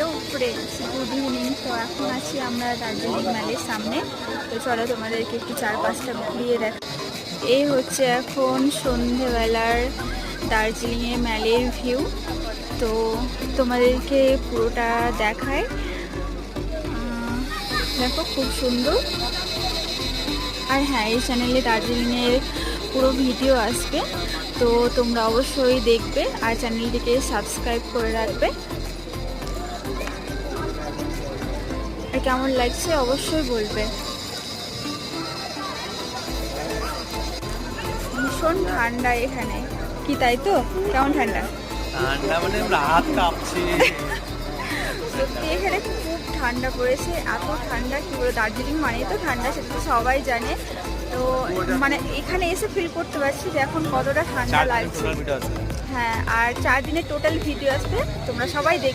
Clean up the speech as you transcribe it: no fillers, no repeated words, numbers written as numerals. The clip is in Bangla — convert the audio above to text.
Hello friends, good evening. তো এখন আছি আমরা দার্জিলিং ম্যালের সামনে। তো চলো তোমাদেরকে একটু চারপাশটা ঘুরিয়ে দেখ। এই হচ্ছে এখন সন্ধেবেলার দার্জিলিংয়ের ম্যালের ভিউ। তো তোমাদেরকে পুরোটা দেখায়, দেখো খুব সুন্দর। আর হ্যাঁ, এই চ্যানেলে দার্জিলিংয়ের পুরো ভিডিও আসবে, তো তোমরা অবশ্যই দেখবে আর চ্যানেলটিকে সাবস্ক্রাইব করে রাখবে। আর কেমন লাগছে অবশ্যই বলবে। ভীষণ ঠান্ডা এখানে, কি তাই তো? কেমন ঠান্ডা? ঠান্ডা মানে হাত কাঁপছে। সত্যি এখানে খুব ঠান্ডা পড়েছে, এত ঠান্ডা কি বলে। দার্জিলিং মানেই তো ঠান্ডা, সেটা তো সবাই জানে। তো মানে এখানে এসে ফিল করতে পারছি যে এখন কতটা ঠান্ডা লাগছে। হ্যাঁ, আর 4 দিনের টোটাল ভিডিও আসবে, তোমরা সবাই দেখবে।